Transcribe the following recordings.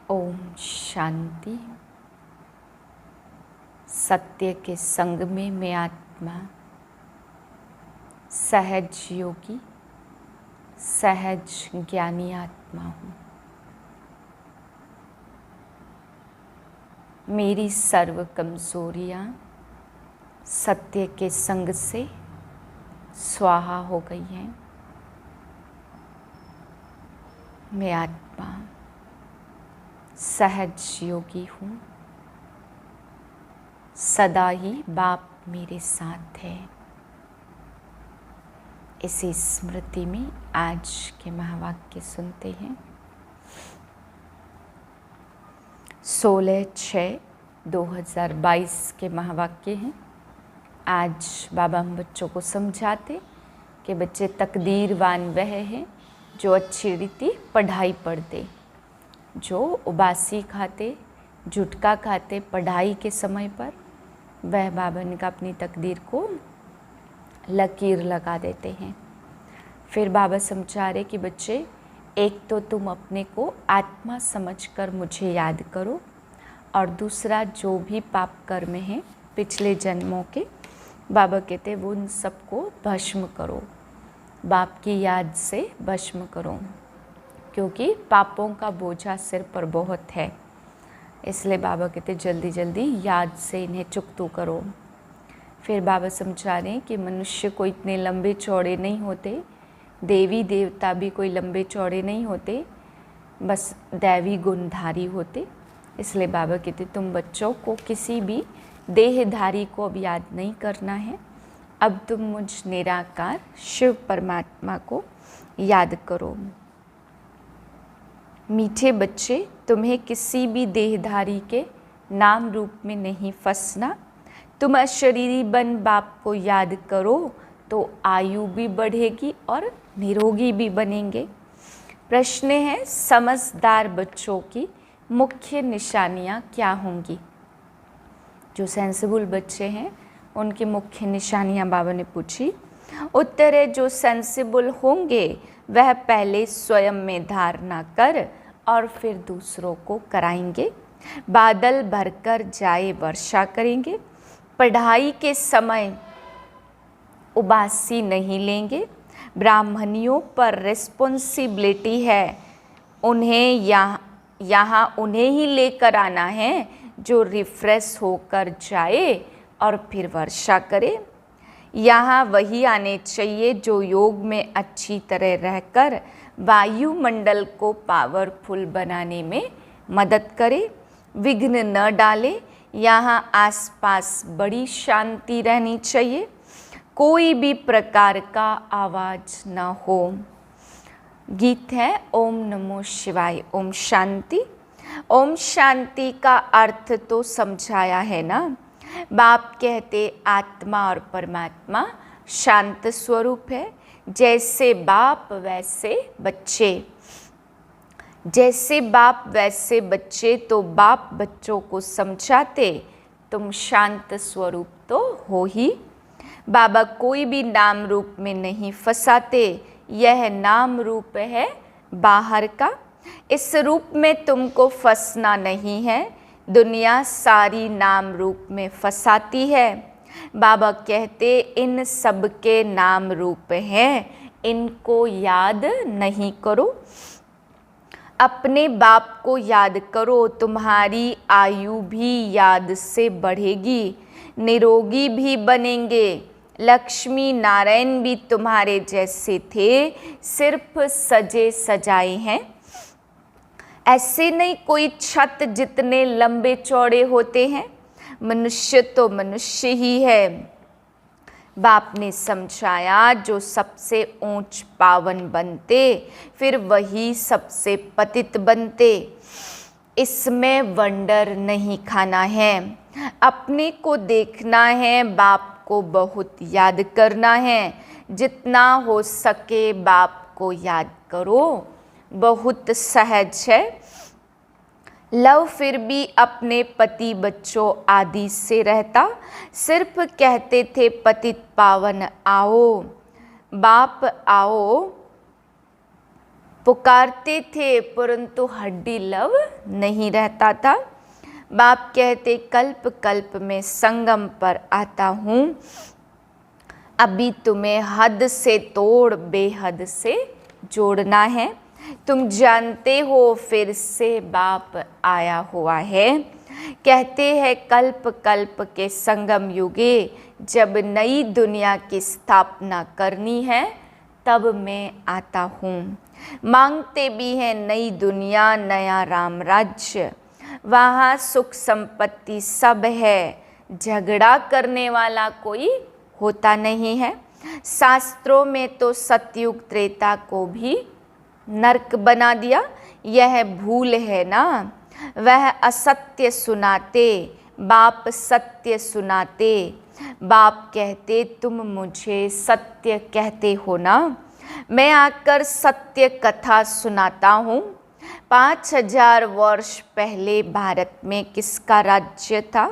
ओम शांति। सत्य के संग में मैं आत्मा सहज योगी, सहज ज्ञानी आत्मा हूँ। मेरी सर्व कमजोरियाँ सत्य के संग से स्वाहा हो गई हैं। मैं आत्मा सहज योगी हूँ। सदा ही बाप मेरे साथ है। इसी स्मृति में आज के महावाक्य सुनते हैं। 16/6/2022 के महावाक्य हैं। आज बाबा हम बच्चों को समझाते कि बच्चे तकदीरवान वह हैं जो अच्छी रीति पढ़ाई पढ़ते, जो उबासी खाते, झुटका खाते पढ़ाई के समय पर, वह बाबा ने का अपनी तकदीर को लकीर लगा देते हैं। फिर बाबा समझा रहे कि बच्चे, एक तो तुम अपने को आत्मा समझकर मुझे याद करो, और दूसरा जो भी पाप कर्म हैं पिछले जन्मों के, बाबा कहते वो उन सबको भस्म करो, बाप की याद से भस्म करो, क्योंकि पापों का बोझा सिर पर बहुत है। इसलिए बाबा कहते जल्दी जल्दी याद से इन्हें चुकतू करो। फिर बाबा समझा रहे हैं कि मनुष्य को इतने लंबे चौड़े नहीं होते, देवी देवता भी कोई लंबे चौड़े नहीं होते, बस दैवी गुणधारी होते। इसलिए बाबा कहते तुम बच्चों को किसी भी देहधारी को अब याद नहीं करना है, अब तुम मुझ निराकार शिव परमात्मा को याद करो। मीठे बच्चे, तुम्हें किसी भी देहधारी के नाम रूप में नहीं फंसना। तुम अशरीरी बन बाप को याद करो तो आयु भी बढ़ेगी और निरोगी भी बनेंगे। प्रश्न है, समझदार बच्चों की मुख्य निशानियाँ क्या होंगी? जो सेंसिबल बच्चे हैं उनकी मुख्य निशानियाँ बाबा ने पूछी। उत्तर है, जो सेंसिबल होंगे वह पहले स्वयं में धारणा कर और फिर दूसरों को कराएंगे। बादल भरकर जाए वर्षा करेंगे। पढ़ाई के समय उबासी नहीं लेंगे। ब्राह्मणियों पर रिस्पॉन्सिबिलिटी है, उन्हें यहाँ उन्हें ही लेकर आना है जो रिफ्रेश होकर जाए और फिर वर्षा करे। यहाँ वही आने चाहिए जो योग में अच्छी तरह रहकर वायुमंडल को पावरफुल बनाने में मदद करे। विघ्न न डाले। यहाँ आसपास बड़ी शांति रहनी चाहिए, कोई भी प्रकार का आवाज न हो। गीत है ओम नमो शिवाय। ओम शांति। ओम शांति का अर्थ तो समझाया है ना। बाप कहते आत्मा और परमात्मा शांत स्वरूप है। जैसे बाप वैसे बच्चे, जैसे बाप वैसे बच्चे, तो बाप बच्चों को समझाते तुम शांत स्वरूप तो हो ही। बाबा कोई भी नाम रूप में नहीं फंसाते, यह नाम रूप है बाहर का, इस रूप में तुमको फंसना नहीं है। दुनिया सारी नाम रूप में फंसाती है। बाबा कहते इन सब के नाम रूप हैं, इनको याद नहीं करो, अपने बाप को याद करो। तुम्हारी आयु भी याद से बढ़ेगी, निरोगी भी बनेंगे। लक्ष्मी नारायण भी तुम्हारे जैसे थे, सिर्फ सजे सजाए हैं। ऐसे नहीं कोई छत जितने लंबे चौड़े होते हैं, मनुष्य तो मनुष्य ही है। बाप ने समझाया जो सबसे ऊंच पावन बनते, फिर वही सबसे पतित बनते। इसमें वंडर नहीं खाना है, अपने को देखना है, बाप को बहुत याद करना है। जितना हो सके बाप को याद करो, बहुत सहज है। लव फिर भी अपने पति बच्चों आदि से रहता, सिर्फ कहते थे पतित पावन आओ, बाप आओ, पुकारते थे परंतु हड्डी लव नहीं रहता था। बाप कहते कल्प कल्प में संगम पर आता हूँ, अभी तुम्हें हद से तोड़ बेहद से जोड़ना है। तुम जानते हो फिर से बाप आया हुआ है। कहते हैं कल्प कल्प के संगम युगे जब नई दुनिया की स्थापना करनी है तब मैं आता हूँ। मांगते भी हैं नई दुनिया नया राम राज्य, वहाँ सुख संपत्ति सब है, झगड़ा करने वाला कोई होता नहीं है। शास्त्रों में तो सतयुग त्रेता को भी नरक बना दिया, यह भूल है ना। वह असत्य सुनाते बाप सत्य सुनाते, बाप कहते तुम मुझे सत्य कहते हो ना। मैं आकर सत्य कथा सुनाता हूँ। 5000 वर्ष पहले भारत में किसका राज्य था?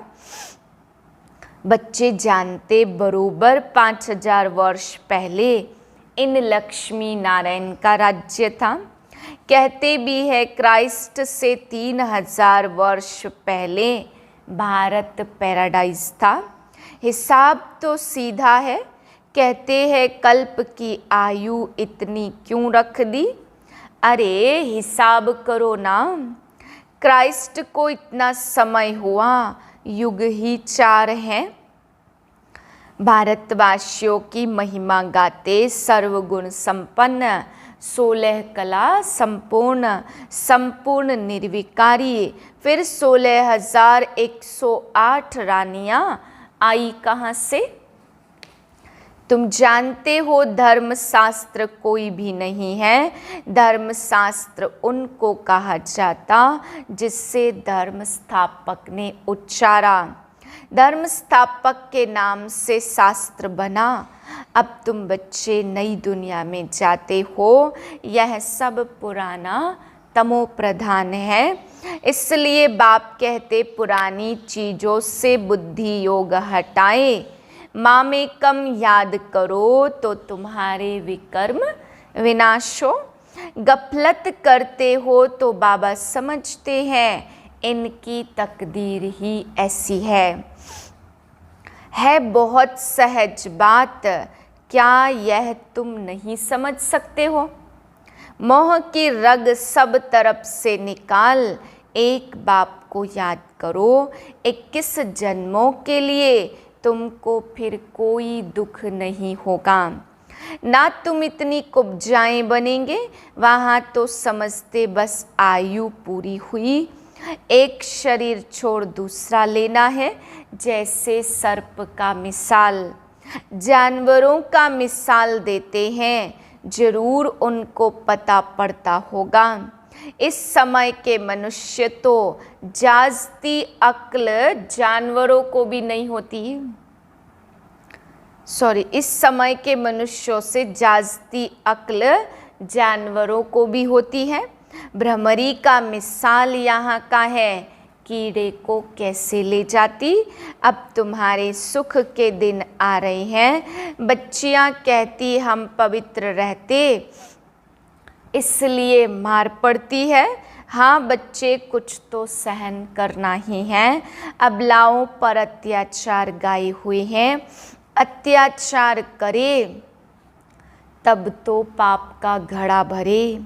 बच्चे जानते बरोबर 5000 वर्ष पहले इन लक्ष्मी नारायण का राज्य था। कहते भी है क्राइस्ट से 3000 वर्ष पहले भारत पैराडाइज था। हिसाब तो सीधा है, कहते हैं कल्प की आयु इतनी क्यों रख दी? अरे हिसाब करो ना, क्राइस्ट को इतना समय हुआ, युग ही 4 हैं। भारतवासियों की महिमा गाते सर्वगुण संपन्न 16 कला संपूर्ण संपूर्ण निर्विकारी, फिर 16,108 रानियां आई कहाँ से? तुम जानते हो धर्मशास्त्र कोई भी नहीं है। धर्मशास्त्र उनको कहा जाता जिससे धर्म स्थापक ने उच्चारा। धर्म स्थापक के नाम से शास्त्र बना। अब तुम बच्चे नई दुनिया में जाते हो, यह सब पुराना तमो प्रधान है। इसलिए बाप कहते पुरानी चीज़ों से बुद्धि योग हटाए, माँ में कम याद करो तो तुम्हारे विकर्म विनाश हो। गफलत करते हो तो बाबा समझते हैं इनकी तकदीर ही ऐसी है बहुत सहज बात, क्या यह तुम नहीं समझ सकते हो? मोह की रग सब तरफ से निकाल, एक बाप को याद करो। 21 जन्मों के लिए तुमको फिर कोई दुख नहीं होगा। ना तुम इतनी कुब्जाएं बनेंगे, वहाँ तो समझते बस आयु पूरी हुई, एक शरीर छोड़ दूसरा लेना है। जैसे सर्प का मिसाल, जानवरों का मिसाल देते हैं, जरूर उनको पता पड़ता होगा। इस समय के मनुष्य तो जाजती अक्ल जानवरों को भी नहीं होती। इस समय के मनुष्यों से जाजती अक्ल जानवरों को भी होती है। भ्रमरी का मिसाल यहाँ का है, कीड़े को कैसे ले जाती। अब तुम्हारे सुख के दिन आ रहे हैं। बच्चियाँ कहती हम पवित्र रहते इसलिए मार पड़ती है। हाँ बच्चे, कुछ तो सहन करना ही है। अबलाओं पर अत्याचार गाए हुए हैं, अत्याचार करे तब तो पाप का घड़ा भरे।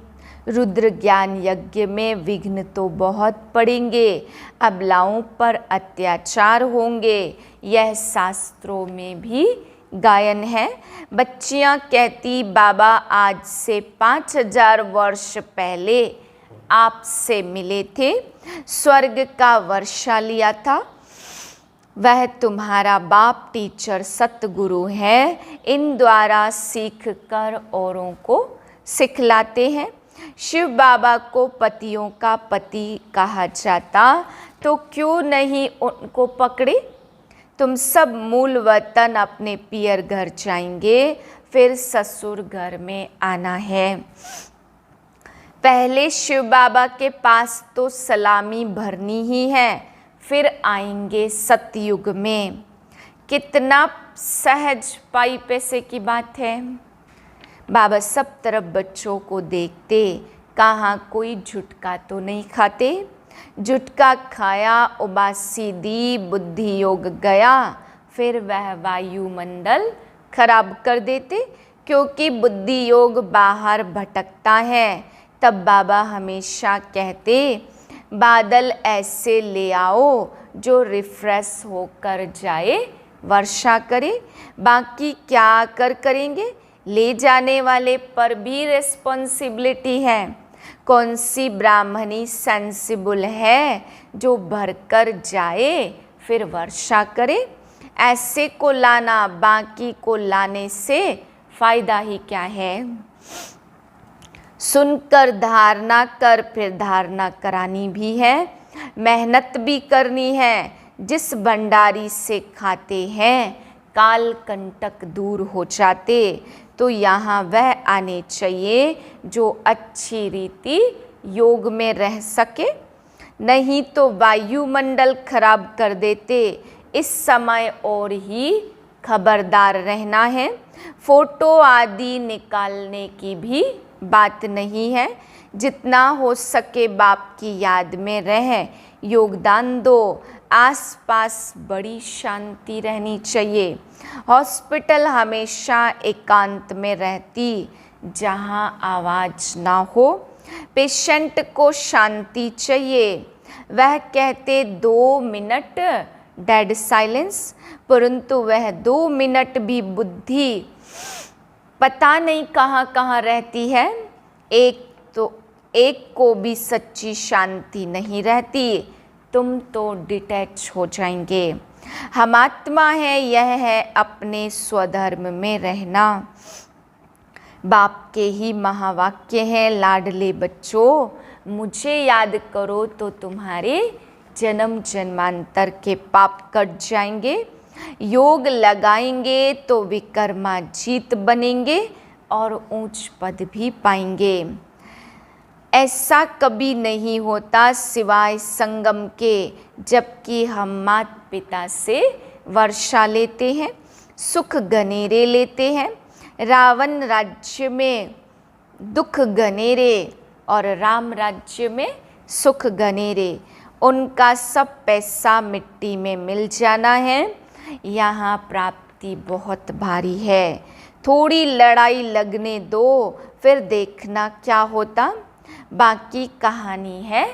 रुद्र ज्ञान यज्ञ में विघ्न तो बहुत पड़ेंगे, अबलाओं पर अत्याचार होंगे, यह शास्त्रों में भी गायन है। बच्चियाँ कहती बाबा आज से 5000 वर्ष पहले आपसे मिले थे, स्वर्ग का वर्षा लिया था। वह तुम्हारा बाप टीचर सतगुरु है, इन द्वारा सीख कर औरों को सिखलाते हैं। शिव बाबा को पतियों का पति कहा जाता, तो क्यों नहीं उनको पकड़े। तुम सब मूल वतन अपने पियर घर जाएंगे, फिर ससुर घर में आना है। पहले शिव बाबा के पास तो सलामी भरनी ही है, फिर आएंगे सतयुग में। कितना सहज पाई पैसे की बात है। बाबा सब तरफ बच्चों को देखते, कहाँ कोई झुटका तो नहीं खाते। झुटका खाया उबासी दी बुद्धि योग गया, फिर वह वायुमंडल खराब कर देते। क्योंकि बुद्धि योग बाहर भटकता है, तब बाबा हमेशा कहते बादल ऐसे ले आओ जो रिफ्रेश होकर जाए, वर्षा करे। बाकी क्या करेंगे, ले जाने वाले पर भी रिस्पॉन्सिबिलिटी है। कौन सी ब्राह्मणी सेंसिबल है जो भरकर जाए फिर वर्षा करे। ऐसे को लाना बाकी को लाने से फायदा ही क्या है। सुनकर धारणा कर, फिर धारणा करानी भी है, मेहनत भी करनी है। जिस भंडारी से खाते हैं काल कंटक दूर हो जाते, तो यहाँ वह आने चाहिए जो अच्छी रीति योग में रह सके, नहीं तो वायुमंडल खराब कर देते। इस समय और ही खबरदार रहना है। फोटो आदि निकालने की भी बात नहीं है। जितना हो सके बाप की याद में रह योगदान दो। आसपास बड़ी शांति रहनी चाहिए। हॉस्पिटल हमेशा एकांत में रहती, जहाँ आवाज़ ना हो। पेशेंट को शांति चाहिए। वह कहते 2 मिनट डेड साइलेंस, परंतु वह 2 मिनट भी बुद्धि पता नहीं कहाँ कहाँ रहती है। एक को भी सच्ची शांति नहीं रहती। तुम तो डिटैच हो जाएंगे। हम आत्मा है, यह है अपने स्वधर्म में रहना। बाप के ही महावाक्य हैं, लाडले बच्चों मुझे याद करो तो तुम्हारे जन्म जन्मांतर के पाप कट जाएंगे। योग लगाएंगे तो विकर्माजीत बनेंगे और ऊंच पद भी पाएंगे। ऐसा कभी नहीं होता सिवाय संगम के, जबकि हम माता पिता से वर्षा लेते हैं, सुख घनेरे लेते हैं। रावण राज्य में दुख घनेरे और राम राज्य में सुख घनेरे। उनका सब पैसा मिट्टी में मिल जाना है। यहाँ प्राप्ति बहुत भारी है। थोड़ी लड़ाई लगने दो, फिर देखना क्या होता। बाकी कहानी है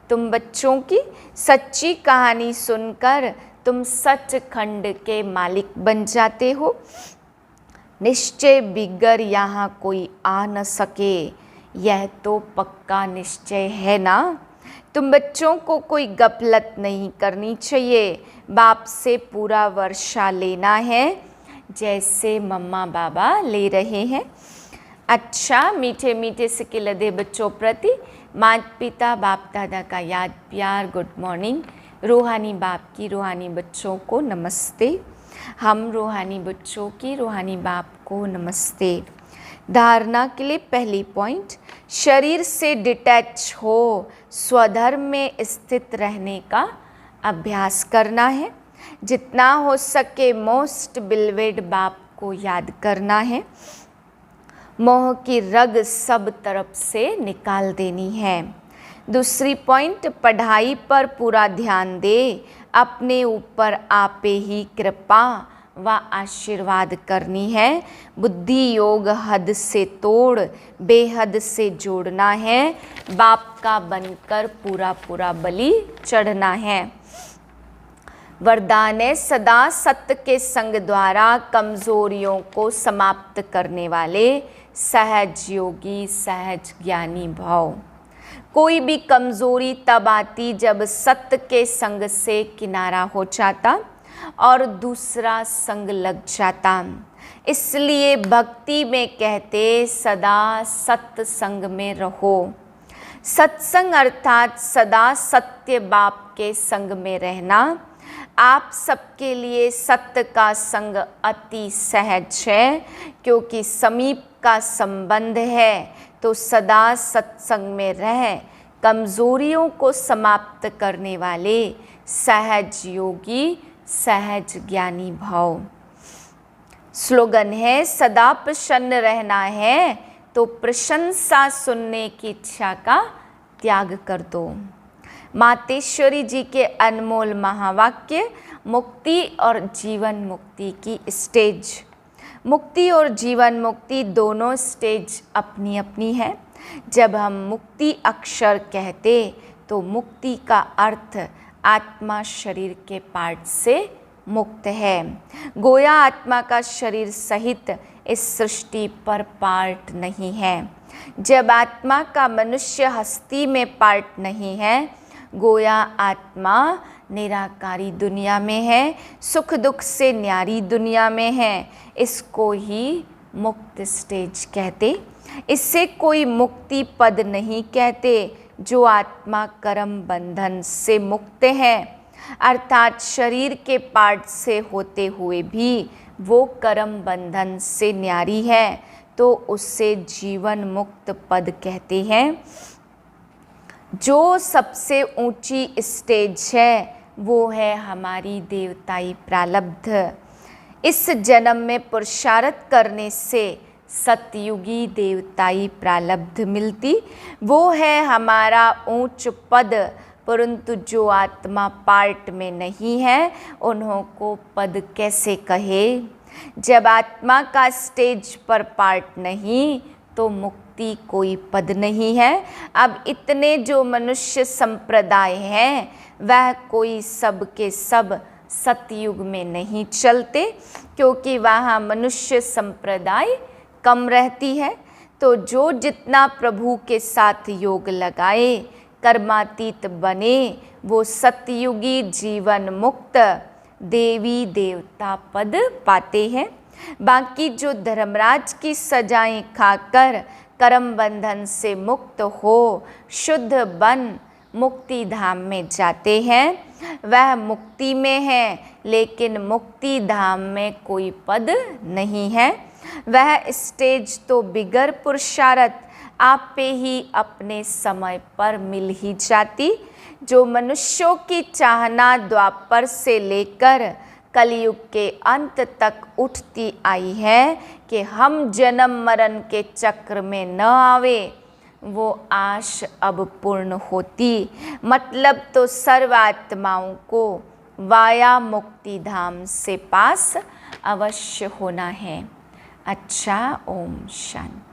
तुम बच्चों की। सच्ची कहानी सुनकर तुम सचखंड के मालिक बन जाते हो। निश्चय बिगर यहाँ कोई आ न सके, यह तो पक्का निश्चय है ना। तुम बच्चों को कोई गफलत नहीं करनी चाहिए। बाप से पूरा वर्षा लेना है, जैसे मम्मा बाबा ले रहे हैं। अच्छा, मीठे मीठे सिक्के लदे बच्चों प्रति माता पिता बाप दादा का याद प्यार गुड मॉर्निंग। रूहानी बाप की रूहानी बच्चों को नमस्ते। हम रूहानी बच्चों की रूहानी बाप को नमस्ते। धारणा के लिए पहली पॉइंट, शरीर से डिटैच हो स्वधर्म में स्थित रहने का अभ्यास करना है। जितना हो सके मोस्ट बिलवेड बाप को याद करना है। मोह की रग सब तरफ से निकाल देनी है। दूसरी पॉइंट, पढ़ाई पर पूरा ध्यान दे। अपने ऊपर आपे ही कृपा व आशीर्वाद करनी है। बुद्धि योग हद से तोड़ बेहद से जोड़ना है। बाप का बनकर पूरा पूरा बलि चढ़ना है। वरदान है, सदा सत्य के संग द्वारा कमजोरियों को समाप्त करने वाले सहज योगी सहज ज्ञानी भाव। कोई भी कमजोरी तब आती जब सत्य के संग से किनारा हो जाता और दूसरा संग लग जाता। इसलिए भक्ति में कहते सदा सत्य संग में रहो। सत्संग अर्थात सदा सत्य बाप के संग में रहना। आप सबके लिए सत्य का संग अति सहज है, क्योंकि समीप का संबंध है। तो सदा सत्संग में रह कमजोरियों को समाप्त करने वाले सहज योगी सहज ज्ञानी भाव। स्लोगन है, सदा प्रसन्न रहना है तो प्रशंसा सुनने की इच्छा का त्याग कर दो। मातेश्वरी जी के अनमोल महावाक्य मुक्ति और जीवन मुक्ति की स्टेज। मुक्ति और जीवन मुक्ति दोनों स्टेज अपनी अपनी है। जब हम मुक्ति अक्षर कहते तो मुक्ति का अर्थ आत्मा शरीर के पार्ट से मुक्त है। गोया आत्मा का शरीर सहित इस सृष्टि पर पार्ट नहीं है। जब आत्मा का मनुष्य हस्ती में पार्ट नहीं है, गोया आत्मा निराकारी दुनिया में है, सुख दुख से न्यारी दुनिया में है। इसको ही मुक्त स्टेज कहते। इससे कोई मुक्ति पद नहीं कहते जो आत्मा कर्म बंधन से मुक्त है, अर्थात शरीर के पार्ट से होते हुए भी वो कर्म बंधन से न्यारी है, तो उससे जीवन मुक्त पद कहते हैं। जो सबसे ऊंची स्टेज है वो है हमारी देवताई प्रारब्ध। इस जन्म में पुरुषार्थ करने से सतयुगी देवताई प्रारब्ध मिलती, वो है हमारा ऊंच पद। परंतु जो आत्मा पार्ट में नहीं है उन्हों को पद कैसे कहे। जब आत्मा का स्टेज पर पार्ट नहीं तो मुक्ति कोई पद नहीं है। अब इतने जो मनुष्य संप्रदाय हैं वह कोई सब के सब सतयुग में नहीं चलते, क्योंकि वहाँ मनुष्य संप्रदाय कम रहती है। तो जो जितना प्रभु के साथ योग लगाए, कर्मातीत बने, वो सतयुगी जीवन मुक्त देवी देवता पद पाते हैं। बाकी जो धर्मराज की सजाएं खाकर कर्म बंधन से मुक्त हो शुद्ध बन मुक्ति धाम में जाते हैं, वह मुक्ति में है, लेकिन मुक्ति धाम में कोई पद नहीं है। वह स्टेज तो बिगर पुरुषार्थ आप पे ही अपने समय पर मिल ही जाती। जो मनुष्यों की चाहना द्वापर से लेकर कलयुग के अंत तक उठती आई है कि हम जन्म मरण के चक्र में न आवे, वो आश अब पूर्ण होती। मतलब तो सर्व आत्माओं को वाया मुक्ति धाम से पास अवश्य होना है। अच्छा, ओम शांति।